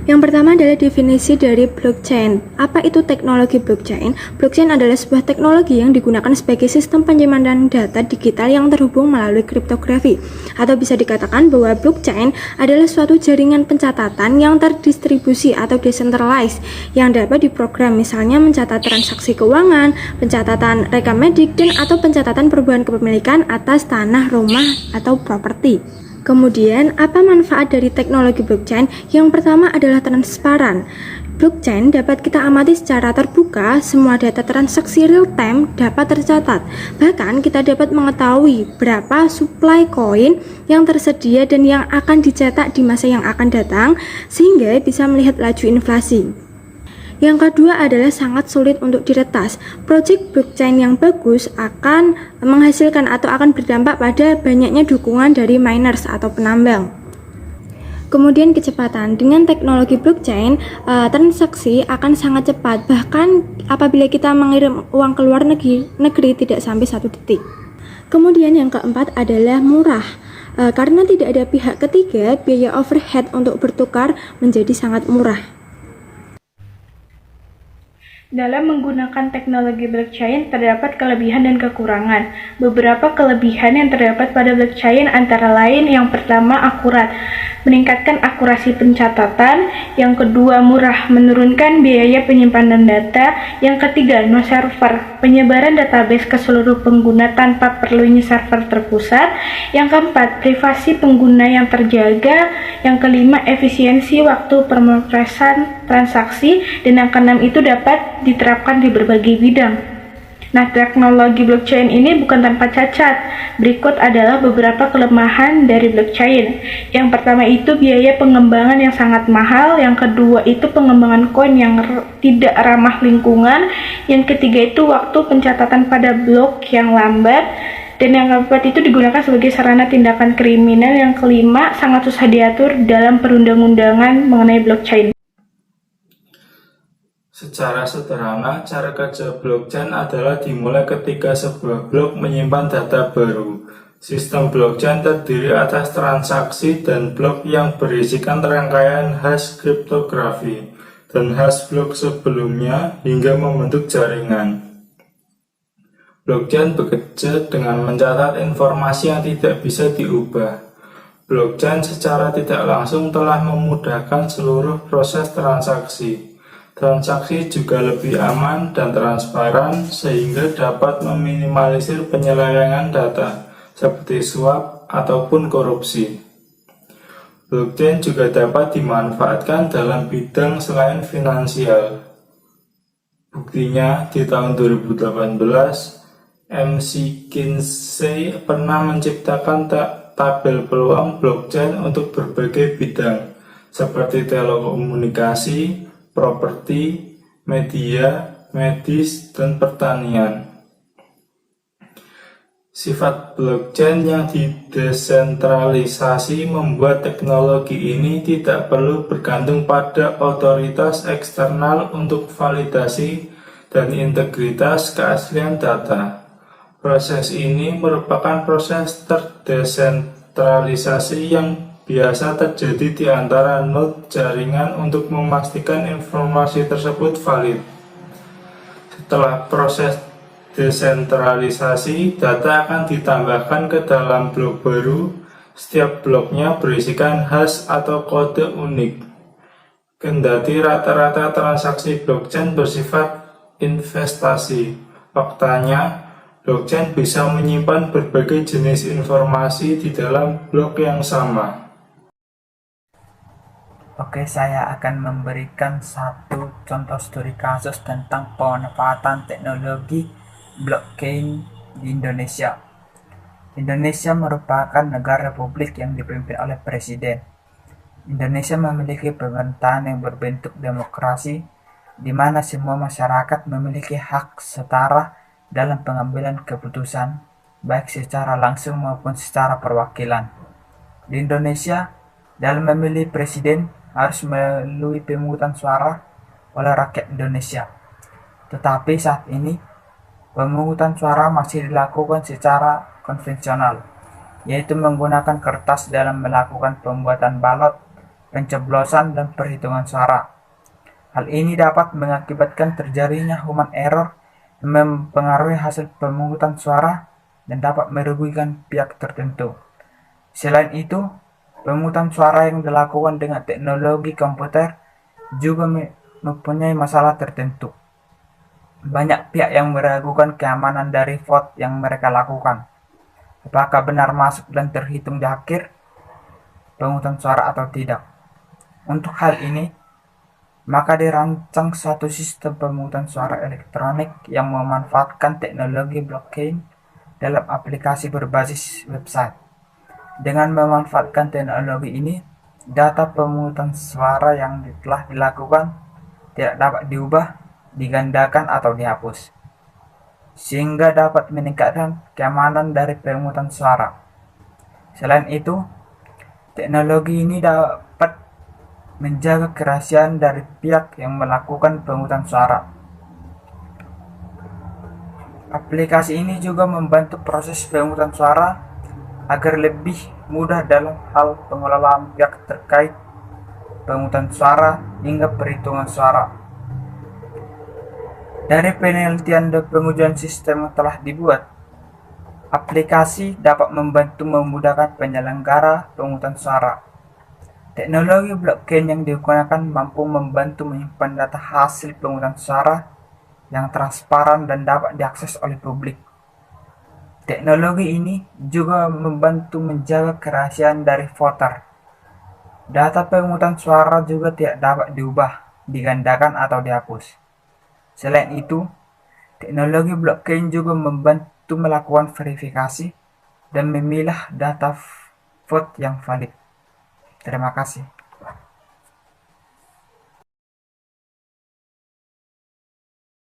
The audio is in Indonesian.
Yang pertama adalah definisi dari blockchain. Apa itu teknologi blockchain? Blockchain adalah sebuah teknologi yang digunakan sebagai sistem penyimpanan data digital yang terhubung melalui kriptografi. Atau bisa dikatakan bahwa blockchain adalah suatu jaringan pencatatan yang terdistribusi atau decentralized yang dapat diprogram, misalnya mencatat transaksi keuangan, pencatatan rekam medik, dan atau pencatatan perubahan kepemilikan atas tanah, rumah, atau properti. Kemudian, apa manfaat dari teknologi blockchain? Yang pertama adalah transparan. Blockchain dapat kita amati secara terbuka, semua data transaksi real time dapat tercatat. Bahkan kita dapat mengetahui berapa supply koin yang tersedia dan yang akan dicetak di masa yang akan datang, sehingga bisa melihat laju inflasi. Yang kedua adalah sangat sulit untuk diretas. Project blockchain yang bagus akan menghasilkan atau akan berdampak pada banyaknya dukungan dari miners atau penambang. Kemudian kecepatan. Dengan teknologi blockchain, transaksi akan sangat cepat. Bahkan apabila kita mengirim uang ke luar negeri tidak sampai 1 detik. Kemudian yang keempat adalah murah. Karena tidak ada pihak ketiga, biaya overhead untuk bertukar menjadi sangat murah. Dalam menggunakan teknologi blockchain terdapat kelebihan dan kekurangan. Beberapa kelebihan yang terdapat pada blockchain antara lain yang pertama akurat, meningkatkan akurasi pencatatan, yang kedua murah, menurunkan biaya penyimpanan data, yang ketiga no server, penyebaran database ke seluruh pengguna tanpa perlunya server terpusat, yang keempat privasi pengguna yang terjaga, yang kelima efisiensi waktu pemrosesan transaksi, dan yang keenam itu dapat diterapkan di berbagai bidang. Nah, teknologi blockchain ini bukan tanpa cacat. Berikut adalah beberapa kelemahan dari blockchain. Yang pertama itu biaya pengembangan yang sangat mahal, yang kedua itu pengembangan koin yang tidak ramah lingkungan, yang ketiga itu waktu pencatatan pada blok yang lambat, dan yang keempat itu digunakan sebagai sarana tindakan kriminal, yang kelima sangat susah diatur dalam perundang-undangan mengenai blockchain. Secara sederhana, cara kerja blockchain adalah dimulai ketika sebuah blok menyimpan data baru. Sistem blockchain terdiri atas transaksi dan blok yang berisikan rangkaian hash kriptografi dan hash blok sebelumnya hingga membentuk jaringan. Blockchain bekerja dengan mencatat informasi yang tidak bisa diubah. Blockchain secara tidak langsung telah memudahkan seluruh proses transaksi. Transaksi juga lebih aman dan transparan sehingga dapat meminimalisir penyelewengan data seperti suap ataupun korupsi. Blockchain juga dapat dimanfaatkan dalam bidang selain finansial. Buktinya di tahun 2018, McKinsey pernah menciptakan tabel peluang blockchain untuk berbagai bidang seperti telekomunikasi, properti, media, medis, dan pertanian. Sifat blockchain yang didesentralisasi membuat teknologi ini tidak perlu bergantung pada otoritas eksternal untuk validasi dan integritas keaslian data. Proses ini merupakan proses terdesentralisasi yang biasa terjadi di antara node jaringan untuk memastikan informasi tersebut valid. Setelah proses desentralisasi, data akan ditambahkan ke dalam blok baru. Setiap bloknya berisikan hash atau kode unik. Kendati rata-rata transaksi blockchain bersifat investasi, faktanya blockchain bisa menyimpan berbagai jenis informasi di dalam blok yang sama. Oke, saya akan memberikan satu contoh studi kasus tentang pemanfaatan teknologi blockchain di Indonesia. Indonesia merupakan negara republik yang dipimpin oleh presiden. Indonesia memiliki pemerintahan yang berbentuk demokrasi, di mana semua masyarakat memiliki hak setara dalam pengambilan keputusan, baik secara langsung maupun secara perwakilan. Di Indonesia, dalam memilih presiden harus melalui pemungutan suara oleh rakyat Indonesia. Tetapi saat ini, pemungutan suara masih dilakukan secara konvensional, yaitu menggunakan kertas dalam melakukan pembuatan balot pencoblosan, dan perhitungan suara. Hal ini dapat mengakibatkan terjadinya human error yang mempengaruhi hasil pemungutan suara dan dapat merugikan pihak tertentu. Selain itu, pemungutan suara yang dilakukan dengan teknologi komputer juga mempunyai masalah tertentu. Banyak pihak yang meragukan keamanan dari vote yang mereka lakukan. Apakah benar masuk dan terhitung di akhir pemungutan suara atau tidak. Untuk hal ini, maka dirancang suatu sistem pemungutan suara elektronik yang memanfaatkan teknologi blockchain dalam aplikasi berbasis website. Dengan memanfaatkan teknologi ini, data pemungutan suara yang telah dilakukan tidak dapat diubah, digandakan, atau dihapus, sehingga dapat meningkatkan keamanan dari pemungutan suara. Selain itu, teknologi ini dapat menjaga kerahasiaan dari pihak yang melakukan pemungutan suara. Aplikasi ini juga membantu proses pemungutan suara agar lebih mudah dalam hal pengelolaan pihak terkait pemungutan suara hingga perhitungan suara. Dari penelitian dan pengujian sistem yang telah dibuat, aplikasi dapat membantu memudahkan penyelenggara pemungutan suara. Teknologi blockchain yang digunakan mampu membantu menyimpan data hasil pemungutan suara yang transparan dan dapat diakses oleh publik. Teknologi ini juga membantu menjaga kerahasiaan dari voter. Data pemungutan suara juga tidak dapat diubah, digandakan, atau dihapus. Selain itu, teknologi blockchain juga membantu melakukan verifikasi dan memilah data vote yang valid. Terima kasih.